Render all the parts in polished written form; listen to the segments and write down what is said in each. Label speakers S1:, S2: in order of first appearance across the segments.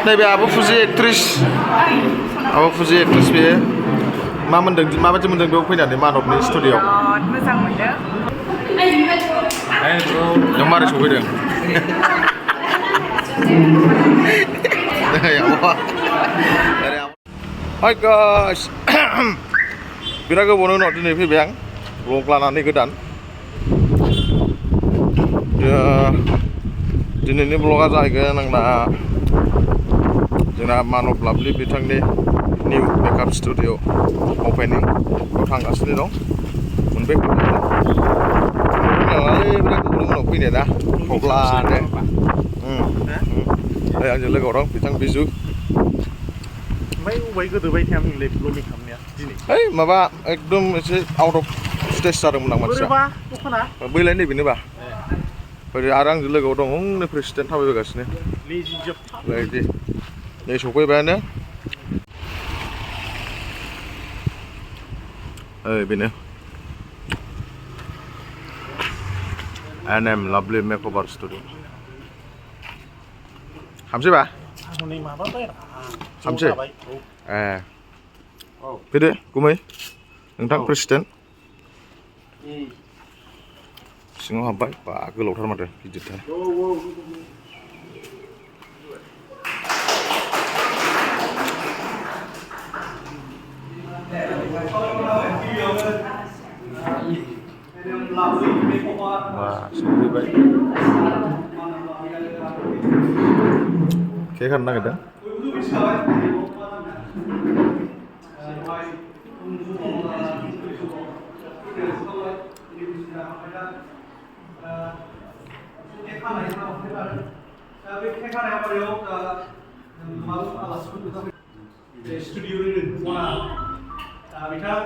S1: नैबे आब' फुजि एक्ट्रिस बेयो माबायदि मोनदों बेयाव फैनानै मानबनि स्टुडिय'आव?
S2: मोजां मोनदों।
S1: नों मारै सफैदों? हाय गाइस बिराद गोबावनि उनाव दिनै फैबाय आं ब्लग लानानै गोदान। दिनैनि ब्लगा जाहैगोन आंना जोंना मानब लाभलि बिथांनि निउ मेकआप स्टुडिअ अपेनिं बेयाव थांगासिनो दं। मोनबाय बिराद गोबावनि उनाव फैनाय ना थब्लानो। आंजों लोगोआव दं बिथां बिजु।
S3: ओमफ्राय अबाय गोदोबाय थाया नोंलाय ब्लगिं खालामनाया दिनै?
S1: है माबा एकदम एसे आउट अफ स्टेज जादोंमोन आं मानसिया।
S3: दखाना
S1: बैलाय नैबेनोबा ओरै आरो आंजों लोगोआव दं हंनो प्रेसिडेन्ट थाबायबोगासिनो बेबायदि नै सफैबायानो। बेनो NM लाभलि मेकअभार स्टुडिअ। हामसैबा हामसै फैदो गुमै नोंथां प्रेसिडेन्ट सिङाव हाबबाय। बा गोलावथार माथो गिदिरथार। सफैबाय केक हानो नागिरदों।
S4: बिथां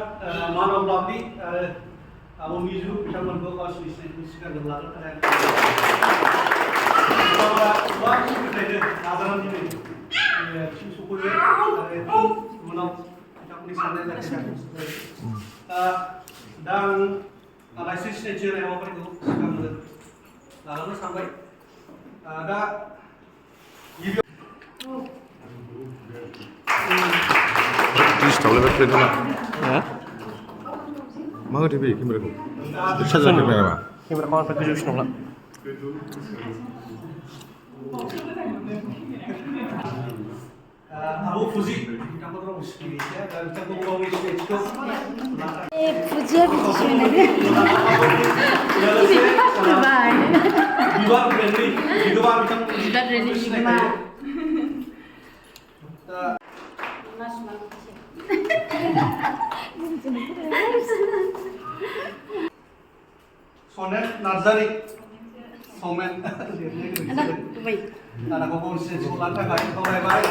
S4: मानब लाभलि आरो आब' मिजु बिथांमोनखौ गावसिनि सिनायथिखौ सिगांग्रो लानो थाखाय गोबां समनिफ्रायनो नाजानानै दिनै थिम सफैबाय आरो उनाव बिथांमोननि साननाय जाफुंसारबाय। दा आं आलासि सिनायथि होनाय हाबाफारिखौ सिगांग्रो लानो सानबाय। दा
S1: दिस्टार्ब प्लेट होना मा होदो बे केमेराखौ साजायफेरबाय नामा?
S3: केमेराखौ आंनिफ्राय गोजौसिन नंला।
S4: आब' फुजि बिथांखौ रावबो सिनायैया दा बिथांखौ गावनि सिनायथिखौ
S2: फुजिया बिदिसो
S4: बिबार ब्रेन्डनि बिगोमा
S2: ब्रेन्डनि बिगोमा।
S4: सनेन नार्जारि समेन दानाखौ गावनि सिनायथिखौ लानो थाखाय खावलायबाय।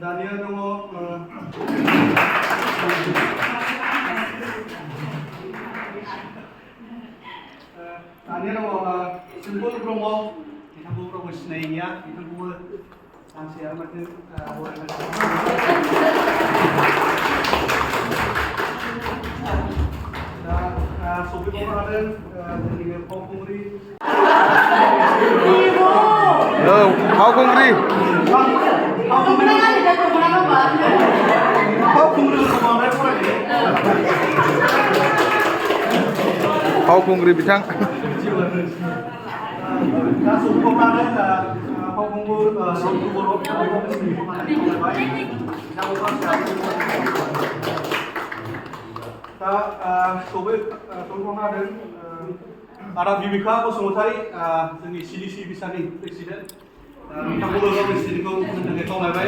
S4: दानिया दङ सिम्पोल ब्रह्म बिथांखौ रावबो सिनायैया बिथांखौबो सानसेया माथो सफैबावनो हादों जोंनि फावखुंग्रि
S1: फावखुंग्रि बिथां
S4: दा सफैबावनो फावखुंगुर रन्थु बर' दा सफैबावनो हादों आदा बिबिका बसुमतारी जोंनि CDC बिसानि प्रेसिडेन्ट बिथांखौबो गावनि सिनायथिखौ होनो थाखाय खावलायबाय।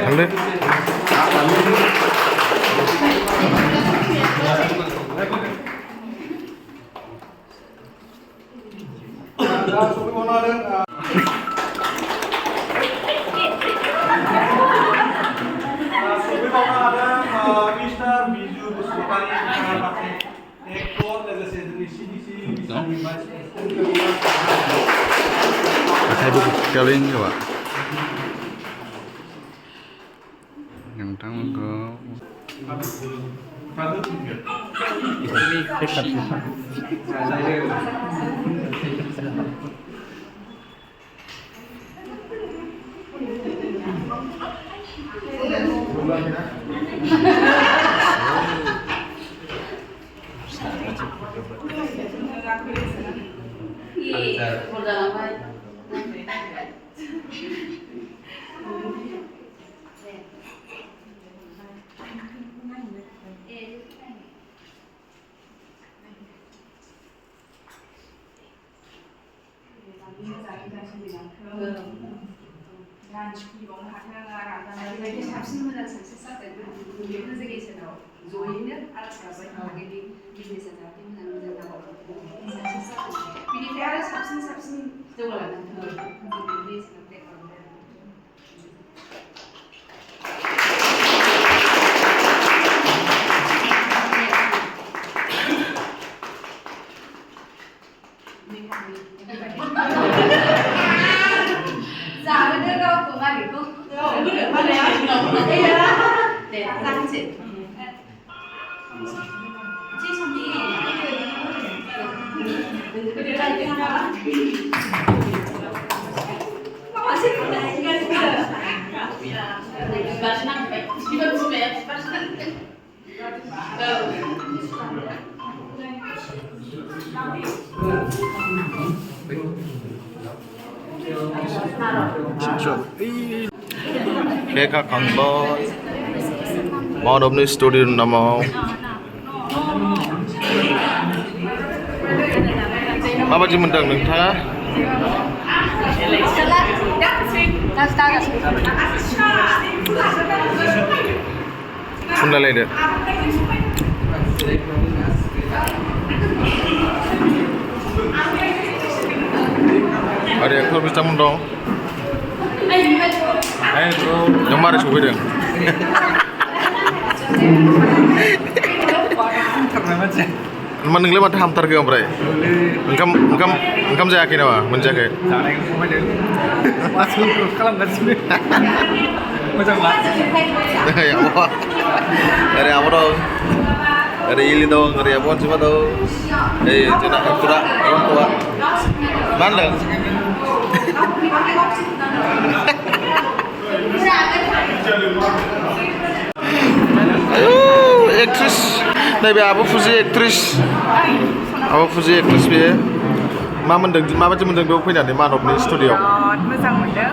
S4: दा सफैबावनो हादों मिस्टार बिजु बसुमतारी एक्टर लोगोसे जोंनि CDC बिसानि भाइस
S1: प्रेसिडेन्ट नोंथांमोनखौ
S2: बेबायदि साबसिन मोजां साक्सेस जाबाय बे प्रेजेन्टेसनाव जयैनो आरज गाबबाय माबायदि बिजनेसा जाहाथे मोजां मोजां जाबाय साक्सेस जाबाय बिनिफ्राय आरो साबसिन जौगालांनो थाखाय बे प्ले खालामबाय जाहोनो गावखौ मालिकखौ 네, 쌍지.
S1: Keka Kangbon Monopni Studio Namo Mabaji mendang nengtha Sunda lede Ada aktor bisa mendong Yang mana sih Emang nengli mata hamtar ke ompray? Engkam jayakin apa? Menjaga?
S3: Masuk kalau nggak sih macam apa?
S1: Ya apa? Dari apa dong? Dari ili dong, dari apa cuma dong? Cina kurang, orang tua. Mana? Aktris, nabi apa fuzi aktris be? Mabaji mendang beau fैनानै मानबनि स्टुडिय'आव
S2: मोजां मोनदों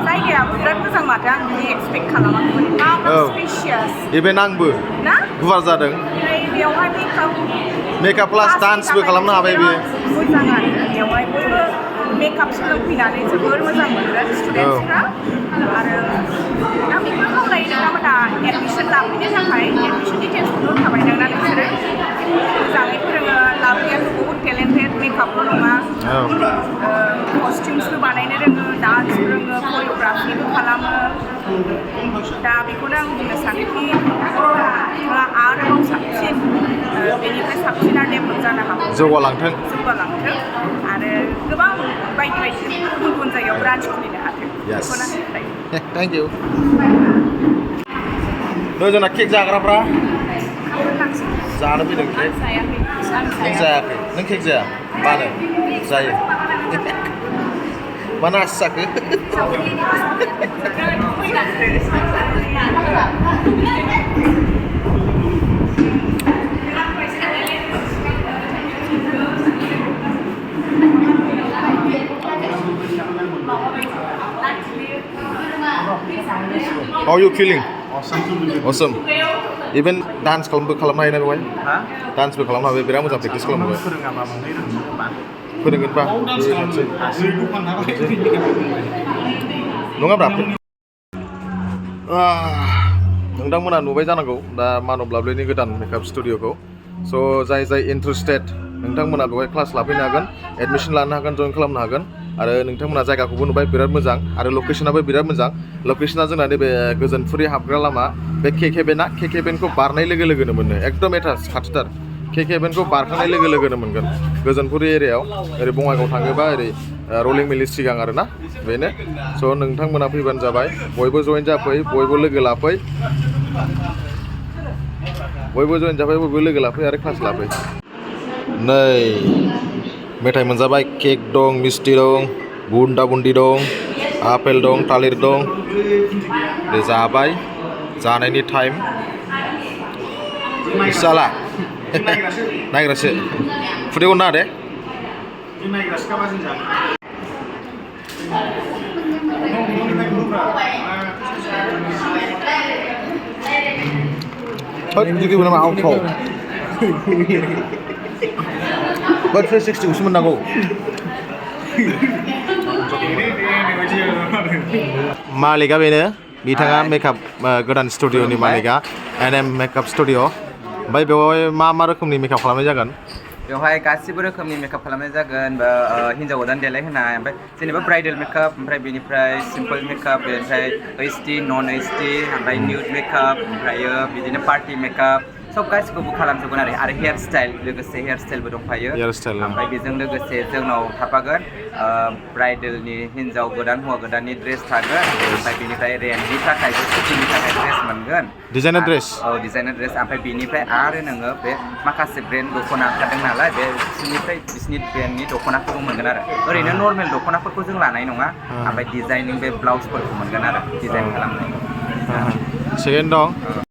S2: जायगायाबो बिराद मोजां माथो आं बिदि expect खालामाखैमोन मा स्पेशियास
S1: इभेन आंबो
S2: ना
S1: गुवार जादों
S2: बेवहाय
S1: मेकआप प्लास डान्सबो खालामनो हाबाय बेयो
S2: मोजाङानो बेवहाय बयबो मेकआप सोलोंफैनानै जोबोर मोजां मोनदों स्टुडेन्टसफ्रा आरो आं बेखौनो खावलायो नोंथांमोना एडमिसन लाफैनो थाखाय एडमिसन डिटेल्सखौ दोनखाबाय नोंना नोंसोरो मोजाङै फोरोङो लाबोनायाथ' बहुत टेलेन्टेड मेकआपल' नङा कस्टिउम्सबो बानायनो रोङो डान्सबो रोङो करिय'ग्राफिबो खालामो दा बेखौनो आं बुंनो सानोखि नोंथाङा आरोबाव साबसिन बेनिफ्राय साबसिन आरो डेभेलप जानो हागौ
S1: जौगालांथों
S2: आरो गोबां बायदि गुबुन जायगायाव ब्रान्च खुलिनो हाथों बेखौनो हास्थायो
S1: थेंक इउ जोंना केक जाग्राफ्रा जानो फैदों केक नों जायाखै नों केक जाया मानो जायो मानो आसि जाखो How are you feeling? Awesome. Even dance खालामनो हायो ना बेवहाय? Danceबो खालामनो हाबाय बिराद मोजां प्रेक्टिस खालामबाय। फोरोंगोनबा नङाब्रा नोंथांमोना नुबाय जानांगौ दा मानब लाबलेनि गोदान मेकआप स्टुडिय'खौ स' जाय इन्टारेस्टेड नोंथांमोना बेवहाय क्लास लाफैनो हागोन एडमिसन लानो हागोन जइन खालामनो हागोन आरो नोंथांमोना जायगाखौबो नुबाय बिराद मोजां आरो लकेसनाबो बिराद मोजां लकेसना जोंना नैबे गोजोनफुरि हाबग्रा लामा बे केकेबेनखौ बारनाय लोगो लोगोनो मोनो एकदम एटाच खाथिथार केकेबेनखौ बारखांनाय लोगो लोगोनो मोनगोन गोजोनफुरि एरियायाव ओरै बङाइगाव थाङोबा ओरै रलिं मिलनि सिगां आरोना बेनो स' नोंथांमोना फैबानो जाबाय बयबो जइन जाफै बयबो लोगो लाफै बयबो लोगो लाफै आरो क्लास लाफै नै मेथाइ मोनजाबाय केक दं मिस्टि दं बुन्दा बुन्दि दं आपेल दं थालिर दं दे जाबाय जानायनि टाइम जाला नायग्रासो खुदैखौ ना दे Jadi gimana mau kau? Buat 360 usah menanggu. Malika bener, bitanga makeup godan studio ni Malika, NM Makeup Studio. Baik bawa ma rokomni makeup खालामनाय जागोन.
S5: बेवहाय गासिबो रोखोमनि मेकआप खालामनाय जागोन हिन्जाव गोदान देलायहोनाय ओमफ्राय जेनेबा ब्राइडेल मेकआप ओमफ्राय बेनिफ्राय सिम्पल मेकआप बेनिफ्राय एचडि नन एचडि ओमफ्राय न्यूड मेकआप ओमफ्रायो बिदिनो पार्टि मेकआप सब गासिखौबो खालामजोबगोन आरो हेयार स्टाइल लोगोसे हेयार स्टाइलबो दंफायो ओमफ्राय बेजों लोगोसे जोंनाव थाफागोन ब्राइडेलनि हिन्जाव गोदान हौवा गोदाननि ड्रेस थागोन ओमफ्राय बेनिफ्राय रेन्टनि थाखाय शुटिंनि थाखाय ड्रेस मोनगोन
S1: डिजाइनार ड्रेस
S5: औ डिजाइनार ड्रेस ओमफ्राय बेनिफ्राय आरो नोङो बे माखासे ब्रेन्ड दख'ना ओंखारदों नालाय बे बिसिनि ब्रेन्डनि दख'नाखौबो मोनगोन आरो ओरैनो नर्मेल दख'नाफोरखौ जों लानाय नङा ओमफ्य डिजाइनिं बे ब्लाउसफोरखौ मोनगोन आरो डिजाइन खालामनाय
S1: सेकेन्ड दं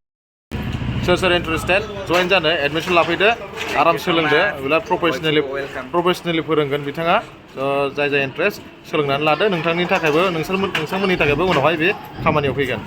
S1: सोर इन्टारेस्टेड जइन जानो एडमिसन लाफैदो आराम सोलोंदो बिराद प्रफेसनेलि फोरोंगोन बिथाङा जाय इन्टारेस्ट सोलोंनानै लादो नोंथांनि थाखायबो नोंथांमोननि थाखायबो उनावहाय बे खामानियाव फैगोन